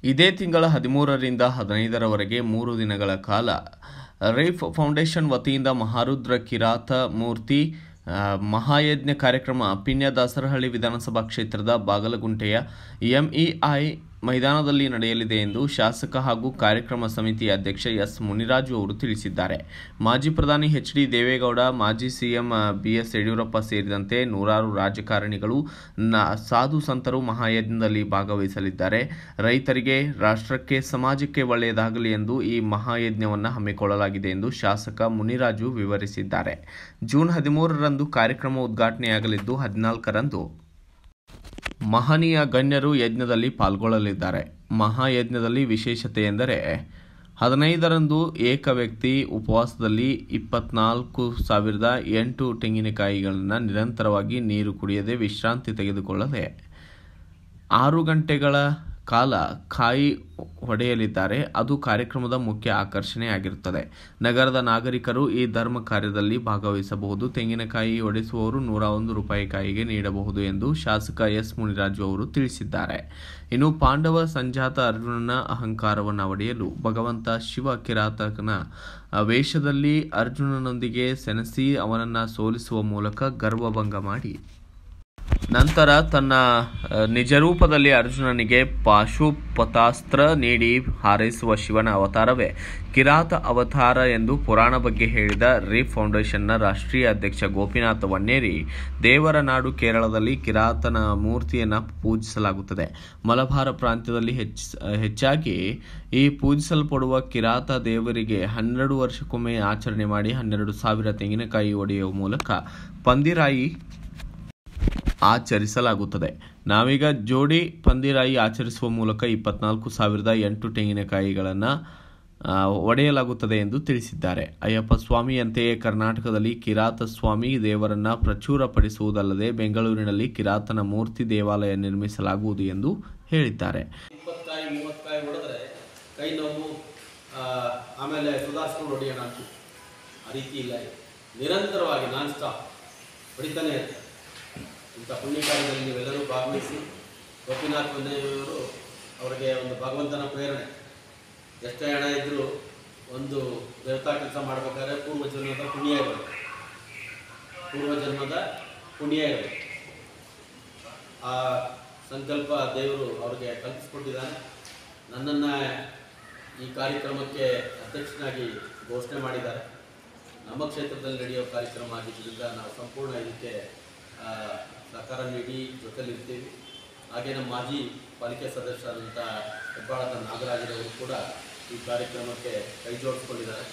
ಇದೇ ತಿಂಗಳ 13ರಿಂದ 15ರವರೆಗೆ 3 ದಿನಗಳ ಕಾಲ ರೈಫ್ ಫೌಂಡೇಶನ್ ವತಿಯಿಂದ ಮಹಾರುದ್ರ ಕಿರಾತ ಮೂರ್ತಿ ಮಹಾಯಜ್ಞ ಕಾರ್ಯಕ್ರಮ ಪಿಣ್ಯ ದಾಸರಹಳ್ಳಿ ವಿಧಾನಸಭಾ ಕ್ಷೇತ್ರದ ಬಾಗಲಗುಂಟೆಯ ಎಂಇಐ ಮೈದಾನದಲ್ಲಿ ನಡೆಯಲಿದೆ ಎಂದು ಶಾಸಕ ಹಾಗೂ ಕಾರ್ಯಕ್ರಮ ಸಮಿತಿಯ ಅಧ್ಯಕ್ಷ ಎಸ್ ಮುನಿರಾಜು ಅವರು ತಿಳಿಸಿದ್ದಾರೆ. ಮಾಜಿ ಪ್ರಧಾನಿ ಎಚ್.ಡಿ. ದೇವೇಗೌಡ, ಮಾಜಿ ಸಿಎಂ ಬಿ.ಎಸ್. ಯಡಿಯೂರಪ್ಪ ಸೇರಿದಂತೆ ನೂರಾರು ರಾಜಕಾರಣಿಗಳು, ಸಾಧು ಸಂತರು ಮಹಾಯಜ್ಞದಲ್ಲಿ ಭಾಗವಹಿಸಲಿದ್ದಾರೆ. ರೈತರಿಗೆ, ರಾಷ್ಟ್ರಕ್ಕೆ, ಸಮಾಜಕ್ಕೆ ಒಳ್ಳೆಯದಾಗಲಿ ಎಂದು ಈ ಮಹಾಯಜ್ಞವನ್ನು ಹಮ್ಮಿಕೊಳ್ಳಲಾಗಿದೆ ಎಂದು ಶಾಸಕ ಮುನಿರಾಜು ವಿವರಿಸಿದ್ದಾರೆ. ಜೂನ್ 13ರಂದು ಕಾರ್ಯಕ್ರಮ ಉದ್ಘಾಟನೆಯಾಗಲಿದ್ದು 14ರಂದು ಮಹನೀಯ ಗಣ್ಯರು ಯಜ್ಞದಲ್ಲಿ ಪಾಲ್ಗೊಳ್ಳಲಿದ್ದಾರೆ. ಮಹಾಯಜ್ಞದಲ್ಲಿ ವಿಶೇಷತೆ ಎಂದರೆ 15ರಂದು ಏಕ ವ್ಯಕ್ತಿ ಉಪವಾಸದಲ್ಲಿ 24,008 ತೆಂಗಿನಕಾಯಿಗಳನ್ನು ನಿರಂತರವಾಗಿ ನೀರು ಕುಡಿಯದೆ ವಿಶ್ರಾಂತಿ ತೆಗೆದುಕೊಳ್ಳದೆ 6 ಗಂಟೆಗಳ ಕಾಲ ಕಾಯಿ ಹೊಡೆಯಲಿದ್ದಾರೆ. ಅದು ಕಾರ್ಯಕ್ರಮದ ಮುಖ್ಯ ಆಕರ್ಷಣೆಯಾಗಿರುತ್ತದೆ. ನಗರದ ನಾಗರಿಕರು ಈ ಧರ್ಮ ಕಾರ್ಯದಲ್ಲಿ ಭಾಗವಹಿಸಬಹುದು. ತೆಂಗಿನಕಾಯಿ ಹೊಡೆಸುವವರು 101 ರೂಪಾಯಿ ಕಾಯಿಗೆ ನೀಡಬಹುದು ಎಂದು ಶಾಸಕ ಎಸ್ ಮುನಿರಾಜು ಅವರು ತಿಳಿಸಿದ್ದಾರೆ. ಇನ್ನು ಪಾಂಡವ ಸಂಜಾತ ಅರ್ಜುನನ ಅಹಂಕಾರವನ್ನು ಒಡೆಯಲು ಭಗವಂತ ಶಿವ ಕಿರಾತಕನ ವೇಷದಲ್ಲಿ ಅರ್ಜುನನೊಂದಿಗೆ ಸೆಣಸಿ ಅವನನ್ನು ಸೋಲಿಸುವ ಮೂಲಕ ಗರ್ವಭಂಗ ಮಾಡಿ ನಂತರ ತನ್ನ ನಿಜರೂಪದಲ್ಲಿ ಅರ್ಜುನನಿಗೆ ಪಾಶುಪತಾಸ್ತ್ರ ನೀಡಿ ಹಾರೈಸುವ ಶಿವನ ಅವತಾರವೇ ಕಿರಾತ ಅವತಾರ ಎಂದು ಪುರಾಣ ಬಗ್ಗೆ ಹೇಳಿದ ರೈಫ್ ಫೌಂಡೇಶನ್ನ ರಾಷ್ಟ್ರೀಯ ಅಧ್ಯಕ್ಷ ಗೋಪಿನಾಥ ವನ್ನೇರಿ, ದೇವರ ನಾಡು ಕೇರಳದಲ್ಲಿ ಕಿರಾತನ ಮೂರ್ತಿಯನ್ನು ಪೂಜಿಸಲಾಗುತ್ತದೆ. ಮಲಬಾರ ಪ್ರಾಂತ್ಯದಲ್ಲಿ ಹೆಚ್ಚಾಗಿ ಈ ಪೂಜಿಸಲ್ಪಡುವ ಕಿರಾತ ದೇವರಿಗೆ 12 ವರ್ಷಕ್ಕೊಮ್ಮೆ ಆಚರಣೆ ಮಾಡಿ 12,000 ತೆಂಗಿನಕಾಯಿ ಒಡೆಯುವ ಮೂಲಕ ಪಂದಿರಾಯಿ ಆಚರಿಸಲಾಗುತ್ತದೆ. ನಾವೀಗ ಜೋಡಿ ಪಂದಿರಾಯಿ ಆಚರಿಸುವ ಮೂಲಕ 24,008 ತೆಂಗಿನಕಾಯಿಗಳನ್ನು ಒಡೆಯಲಾಗುತ್ತದೆ ಎಂದು ತಿಳಿಸಿದ್ದಾರೆ. ಅಯ್ಯಪ್ಪ ಸ್ವಾಮಿಯಂತೆಯೇ ಕರ್ನಾಟಕದಲ್ಲಿ ಕಿರಾತ ಸ್ವಾಮಿ ದೇವರನ್ನು ಪ್ರಚುರಪಡಿಸುವುದಲ್ಲದೆ ಬೆಂಗಳೂರಿನಲ್ಲಿ ಕಿರಾತನ ಮೂರ್ತಿ ದೇವಾಲಯ ನಿರ್ಮಿಸಲಾಗುವುದು ಎಂದು ಹೇಳಿದ್ದಾರೆ. 20 ಕಾಯಿ ಹೊಡೆದ್ರೆ ಕೈ ನೋವು, ಆಮೇಲೆ ಸುಧಾರಿಸ್ಕೊಂಡು ಹೊಡೆಯೋಣ ಅಂತ ಆ ರೀತಿ ಇಲ್ಲ. ನಿರಂತರವಾಗಿ ನಾನ್ ಸ್ಟಾಪ್ ಹೊಡಿತಾನೆ ಇರ್ತಾರೆ. ಇಂಥ ಪುಣ್ಯಕಾರ್ಯದಲ್ಲಿ ನೀವೆಲ್ಲರೂ ಭಾಗವಹಿಸಿ ಗೋಪಿನಾಥ್ ವನ್ನೇರಿಯವರು ಅವರಿಗೆ ಒಂದು ಭಗವಂತನ ಪ್ರೇರಣೆ. ಎಷ್ಟೇ ಹಣ ಇದ್ದರೂ ಒಂದು ದೇವತಾ ಕೆಲಸ ಮಾಡಬೇಕಾದ್ರೆ ಪೂರ್ವಜನ್ಮದ ಪುಣ್ಯ ಇರಬೇಕು. ಆ ಸಂಕಲ್ಪ ದೇವರು ಅವರಿಗೆ ಕಲ್ಪಿಸ್ಕೊಟ್ಟಿದ್ದಾನೆ. ನನ್ನನ್ನು ಈ ಕಾರ್ಯಕ್ರಮಕ್ಕೆ ಅಧ್ಯಕ್ಷನಾಗಿ ಘೋಷಣೆ ಮಾಡಿದ್ದಾರೆ. ನಮ್ಮ ಕ್ಷೇತ್ರದಲ್ಲಿ ನಡೆಯೋ ಕಾರ್ಯಕ್ರಮ ಆಗಿದ್ದರಿಂದ ನಾವು ಸಂಪೂರ್ಣ ಇದಕ್ಕೆ ಸಹಕಾರ ನೀಡಿ ಜೊತೆಲಿರ್ತೀವಿ. ಹಾಗೆ ನಮ್ಮ ಮಾಜಿ ಪಾಲಿಕೆ ಸದಸ್ಯರಾದಂಥ ಹೆಬ್ಬಾಳದ ನಾಗರಾಜರವರು ಕೂಡ ಈ ಕಾರ್ಯಕ್ರಮಕ್ಕೆ ಕೈ ಜೋಡಿಸ್ಕೊಂಡಿದ್ದಾರೆ.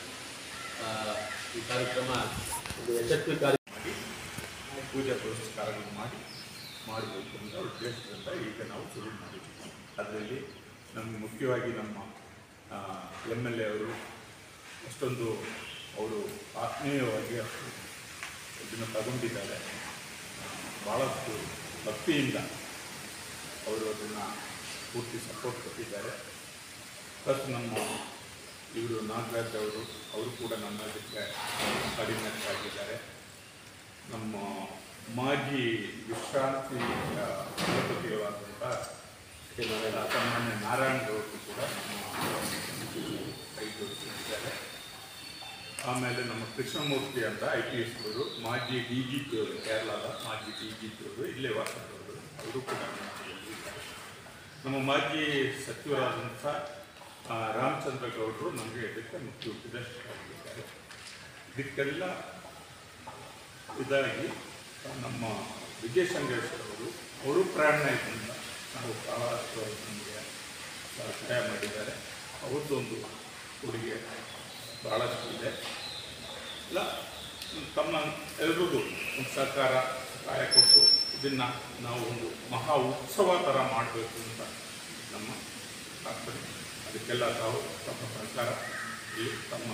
ಈ ಕಾರ್ಯಕ್ರಮ ಒಂದು ಯಶಸ್ವಿ ಪೂಜಾ ಪುರಸ್ಕಾರಗಳು ಮಾಡಬೇಕು ಅಂತ ಉದ್ದೇಶದಿಂದ ಈಗ ನಾವು ಶುರು ಮಾಡಿದ್ದೀವಿ. ಅದರಲ್ಲಿ ನಮಗೆ ಮುಖ್ಯವಾಗಿ ನಮ್ಮ MLA ಅವರು ಅಷ್ಟೊಂದು ಅವರು ಆತ್ಮೀಯವಾಗಿ ಇದನ್ನು ತಗೊಂಡಿದ್ದಾರೆ. ಭಾಳಷ್ಟು ಭಕ್ತಿಯಿಂದ ಅವರು ಅದನ್ನು ಪೂರ್ತಿ ಸಪೋರ್ಟ್ ಕೊಟ್ಟಿದ್ದಾರೆ. ಪ್ಲಸ್ ನಮ್ಮ ಇವರು ನಾಗರಾಜ್ ಅವರು ಕೂಡ ನಮ್ಮ ಇದಕ್ಕೆ ಕೋಆರ್ಡಿನೇಟ್ ಆಗಿದ್ದಾರೆ. ನಮ್ಮ ಮಾಜಿ ವಿಶ್ರಾಂತಿ ಕುಲಪತಿಗಳಾದಂಥ ಸಾಮಾನ್ಯ ನಾರಾಯಣರವರು ಕೂಡ ನಮ್ಮ ಕೈ ಜೋಡಿಸಿದ್ದಾರೆ. ಆಮೇಲೆ ನಮ್ಮ ಕೃಷ್ಣಮೂರ್ತಿ ಅಂತ IPS ಅವರು, ಮಾಜಿ DGP ಅವರು, ಕೇರಳದ ಮಾಜಿ DGP ಅವರು, ಇಲ್ಲೇ ವಾಸದವರು, ಅವರು ಕೂಡ ಇದ್ದಾರೆ. ನಮ್ಮ ಮಾಜಿ ಸಚಿವರಾದಂಥ ರಾಮಚಂದ್ರ ಗೌಡರು ನಮಗೆ ಇದಕ್ಕೆ ಮುಖ್ಯ ಉಪದೇಶಕರಾಗಿದ್ದಾರೆ. ಇದಕ್ಕೆಲ್ಲ ಇದಾಗಿ ನಮ್ಮ ವಿಜಯಶಂಕರೇಶ್ವರವರು ಅವರು ಪ್ರೇರಣೆ ಇದರಿಂದ ನಾವು ಭಾಳಷ್ಟು ನಮಗೆ ಸಹಾಯ ಮಾಡಿದ್ದಾರೆ. ಅವ್ರದ್ದೊಂದು ಕೊಡುಗೆ ಭಾಳಷ್ಟು ಇದೆ. ಇಲ್ಲ ತಮ್ಮ ಎಲ್ರಿಗೂ ಒಂದು ಸಹಾಯ ಕೊಟ್ಟು ಇದನ್ನು ನಾವು ಒಂದು ಮಹಾ ಉತ್ಸವ ಥರ ಮಾಡಬೇಕು ಅಂತ ನಮ್ಮ ತಾತ್ಪರ್ಯ. ಅದಕ್ಕೆಲ್ಲ ತಾವು ತಮ್ಮ ಸರ್ಕಾರ ತಮ್ಮ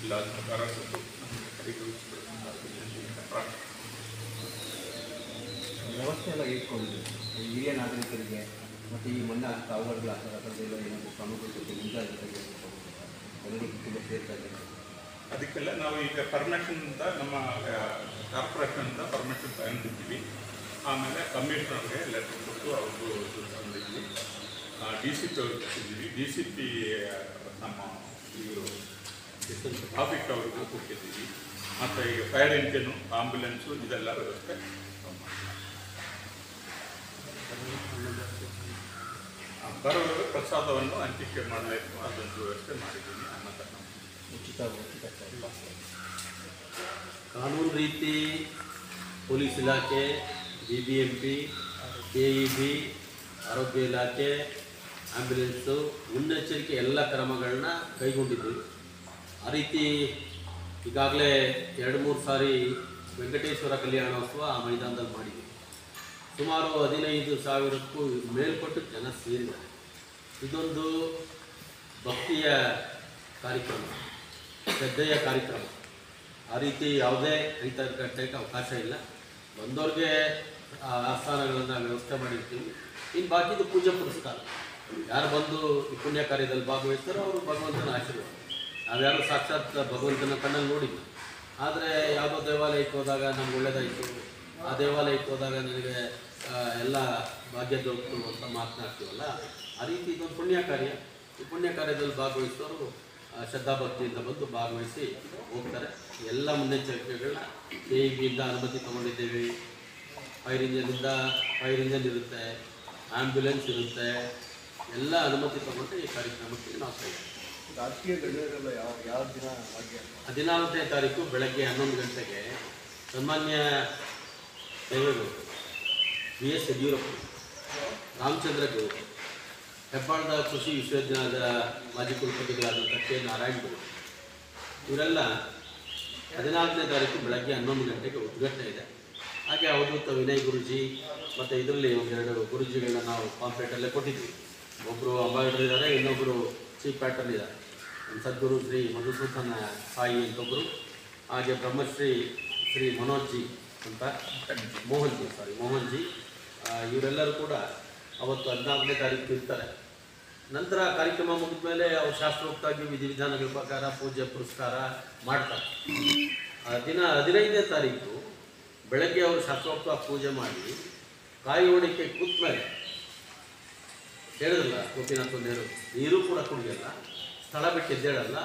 ಎಲ್ಲ ಸಹಕಾರ ಕೊಟ್ಟು ನಮಗೆ ಕೈಗೊಳಿಸಬೇಕು ಪ್ರಾರ್ಥನೆ. ವ್ಯವಸ್ಥೆ ಎಲ್ಲ ಇಟ್ಕೊಂಡಿದೆ ಹಿರಿಯ ನಾಗರಿಕರಿಗೆ ಮತ್ತು ಈ ಮೊನ್ನೆ ಅವುಗಳ ಅದರದ್ದೆಲ್ಲ ಏನಾದರೂ ಕ್ರಮಗಳಿಗೆ ಮುಂದಾಗಿ ಎಲ್ಲರಿಗೂ ತುಂಬ ಸೇರ್ತಾ ಇದೆ. ಅದಕ್ಕೆಲ್ಲ ನಾವು ಈಗ ಪರ್ಮಿಷನ್ನಿಂದ ನಮ್ಮ ಕಾರ್ಪೊರೇಷನ್ನಿಂದ ಪರ್ಮಿಷನ್ ತಗೊಂಡಿದ್ದೀವಿ. ಆಮೇಲೆ ಕಮಿಷನರ್ಗೆ ಲೆಟರ್ ಕೊಟ್ಟು ಅವ್ರದ್ದು ತಂದಿದ್ವಿ. ಡಿ ಸಿ ಪಿ ಅವರು ಕೊಟ್ಟಿದ್ದೀವಿ. ಡಿ ಸಿ ಪಿ ನಮ್ಮ ಇವರು ಟ್ರಾಫಿಕ್ ಅವ್ರಿಗೂ ಕೊಟ್ಟಿದ್ದೀವಿ. ಮತ್ತು ಈಗ ಫೈರ್ ಇಂಜಿನು, ಆಂಬ್ಯುಲೆನ್ಸು ಇದೆಲ್ಲ ವ್ಯವಸ್ಥೆ ಬರೋರು ಪ್ರಸಾದವನ್ನು ಹಂಚಿಕೆ ಮಾಡಬೇಕು, ಅದೊಂದು ವ್ಯವಸ್ಥೆ ಮಾಡಿದ್ದೀನಿ. ಅನ್ನದಾನ ಉಚಿತ ಕಾನೂನು ರೀತಿ ಪೊಲೀಸ್ ಇಲಾಖೆ, BBMP, KEB, ಆರೋಗ್ಯ ಇಲಾಖೆ, ಆ್ಯಂಬುಲೆನ್ಸು ಮುನ್ನೆಚ್ಚರಿಕೆ ಎಲ್ಲ ಕ್ರಮಗಳನ್ನ ಕೈಗೊಂಡಿದ್ದೀವಿ. ಆ ರೀತಿ ಈಗಾಗಲೇ 2-3 ಸಾರಿ ವೆಂಕಟೇಶ್ವರ ಕಲ್ಯಾಣೋತ್ಸವ ಆ ಮೈದಾನದಲ್ಲಿ ಮಾಡಿದ್ದೀವಿ. ಸುಮಾರು 15,000ಕ್ಕೂ ಮೇಲ್ಪಟ್ಟು ಜನ ಸೇರಿದ್ದಾರೆ. ಇದೊಂದು ಭಕ್ತಿಯ ಕಾರ್ಯಕ್ರಮ, ಶ್ರದ್ಧೆಯ ಕಾರ್ಯಕ್ರಮ. ಆ ರೀತಿ ಯಾವುದೇ ಕಟ್ಟಕ್ಕೆ ಅವಕಾಶ ಇಲ್ಲ. ಬಂದವ್ರಿಗೆ ಆಸ್ಥಾನಗಳನ್ನು ವ್ಯವಸ್ಥೆ ಮಾಡಿರ್ತೀವಿ. ಇನ್ನು ಬಾಕಿದು ಪೂಜೆ ಪುರಸ್ಕಾರ, ಯಾರು ಬಂದು ಈ ಪುಣ್ಯ ಕಾರ್ಯದಲ್ಲಿ ಭಾಗವಹಿಸ್ತಾರೋ ಅವರು ಭಗವಂತನ ಆಶೀರ್ವಾದ. ನಾವ್ಯಾರು ಸಾಕ್ಷಾತ್ ಭಗವಂತನ ಕಣ್ಣಲ್ಲಿ ನೋಡಿಲ್ಲ, ಆದರೆ ಯಾವುದೋ ದೇವಾಲಯಕ್ಕೆ ಹೋದಾಗ ನಮ್ಗೆ ಒಳ್ಳೇದಾಯಿತು, ಆ ದೇವಾಲಯಕ್ಕೆ ಹೋದಾಗ ನನಗೆ ಎಲ್ಲ ಭಾಗ್ಯ ದೊರಕಿತು ಅಂತ ಮಾತನಾಡ್ತೀವಲ್ಲ, ಆ ರೀತಿ ಇದೊಂದು ಪುಣ್ಯ ಕಾರ್ಯ. ಈ ಪುಣ್ಯ ಕಾರ್ಯದಲ್ಲಿ ಭಾಗವಹಿಸೋರು ಶ್ರದ್ಧಾಭಕ್ತಿಯಿಂದ ಬಂದು ಭಾಗವಹಿಸಿ ಹೋಗ್ತಾರೆ. ಎಲ್ಲ ಮುನ್ನೆಚ್ಚರಿಕೆಗಳನ್ನ KEBಯಿಂದ ಅನುಮತಿ ತೊಗೊಂಡಿದ್ದೇವೆ. ಫೈರ್ ಇಂಜನ್ ಇರುತ್ತೆ, ಆ್ಯಂಬುಲೆನ್ಸ್ ಇರುತ್ತೆ, ಎಲ್ಲ ಅನುಮತಿ ತೊಗೊಂಡು ಈ ಕಾರ್ಯಕ್ರಮಕ್ಕೆ ನಾವು ಕೈಗೊಳ್ತೀವಿ. ರಾಜಕೀಯ ಗಣ್ಯರೆಲ್ಲ ಯಾವ ದಿನ 14ನೇ ತಾರೀಕು ಬೆಳಗ್ಗೆ 11 ಗಂಟೆಗೆ ಸಾಮಾನ್ಯ ದೇವೇಗೌಡರು, BS ಯಡಿಯೂರಪ್ಪ, ರಾಮಚಂದ್ರ ಗೌಡ, ಹೆಬ್ಬಾಳದ ಕೃಷಿ ವಿಶ್ವವಿದ್ಯಾಲಯದ ಮಾಜಿ ಕುಲಪತಿಗಳಾದಂಥ K. ನಾರಾಯಣ ಗೌಡ, ಇವರೆಲ್ಲ 14ನೇ ತಾರೀಕು ಬೆಳಗ್ಗೆ 11 ಗಂಟೆಗೆ ಉದ್ಘಾಟನೆ ಇದೆ. ಹಾಗೆ ಅವಧೂತ ವಿನಯ್ ಗುರುಜಿ ಮತ್ತು ಇದರಲ್ಲಿ 2 ಗುರುಜಿಗಳನ್ನ ನಾವು ಪಾಂಪ್ಲೆಟಲ್ಲೇ ಕೊಟ್ಟಿದ್ದೀವಿ. ಒಬ್ಬರು ಅಂಬಾಸಿಡರ್ ಇದ್ದಾರೆ, ಇನ್ನೊಬ್ಬರು ಚೀಫ್ ಪ್ಯಾಟರ್ನ್ ಇದ್ದಾರೆ. ಸದ್ಗುರು ಶ್ರೀ ಮಧುಸೂದನ ಸಾಯಿ ಅಂತೊಬ್ಬರು, ಹಾಗೆ ಬ್ರಹ್ಮಶ್ರೀ ಶ್ರೀ ಮನೋಜ್ಜಿ ಅಂತ ಮೋಹನ್ ಜಿ ಇವರೆಲ್ಲರೂ ಕೂಡ ಅವತ್ತು 14ನೇ ತಾರೀಕು ಇರ್ತಾರೆ. ನಂತರ ಕಾರ್ಯಕ್ರಮ ಮುಗಿದ ಮೇಲೆ ಅವ್ರು ಶಾಸ್ತ್ರೋಕ್ತವಾಗಿ ವಿಧಿವಿಧಾನಗಳ ಪ್ರಕಾರ ಪೂಜೆ ಪುರಸ್ಕಾರ ಮಾಡ್ತಾರೆ. ದಿನ 15ನೇ ತಾರೀಕು ಬೆಳಗ್ಗೆ ಅವರು ಶಾಸ್ತ್ರೋಕ್ತವಾಗಿ ಪೂಜೆ ಮಾಡಿ ಕಾಯಿ ಹೊಡಿಕೆ ಕೂತ ಮೇಲೆ ಹೇಳಿದ್ರಲ್ಲ ಗೋಪಿನಾಥ ನೀರು ಕೂಡ ಕುಡಿಯಲ್ಲ, ಸ್ಥಳ ಬಿಟ್ಟು ಎದ್ದೇಳಲ್ಲ,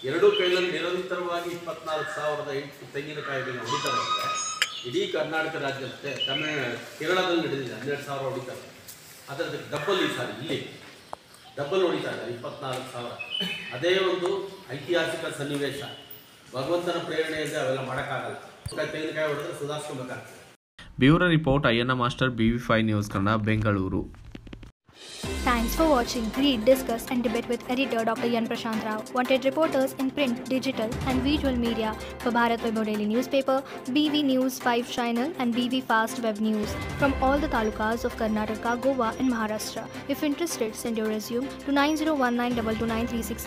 2 ಕೈಲಲ್ಲಿ ನಿರಂತರವಾಗಿ 24,008 ತೆಂಗಿನಕಾಯಿಗಳನ್ನ ಹೊಡಿತಾರೆ. ಇಡೀ ಕರ್ನಾಟಕ ರಾಜ್ಯಕ್ಕೆ ಕೇರಳದಲ್ಲಿ ನಡೆದಿದೆ 12,000 ಹೊಡಿತಾರೆ. ಅದರ ಡಬ್ಬಲ್ ಈ ಸಾರಿ ಇಲ್ಲಿ ಡಬ್ಬಲ್ ಹೊಡಿತಾರೆ 24,000. ಅದೇ ಒಂದು ಐತಿಹಾಸಿಕ ಸನ್ನಿವೇಶ. ಭಗವಂತನ ಪ್ರೇರಣೆಯಿಂದ ಅವೆಲ್ಲ ಮಾಡೋಕ್ಕಾಗಲ್ಲ. ತೆಂಗಿನಕಾಯಿ ಹೊಡೆದ್ರೆ ಸುಧಾರಿಸ್ಕೊಬೇಕಾಗ್ತದೆ. Bureau report Ayyanna master, BV5 news Kannada, Bengaluru. Thanks for watching. Read, discuss and debate with editor Dr. Yan Prashant Rao. Wanted reporters in print, digital and visual media for Bharat Vaibhav Daily Newspaper, BV News 5 Channel and BV Fast Web News from all the talukas of Karnataka, Goa and Maharashtra. If interested, send your resume to 9019229369.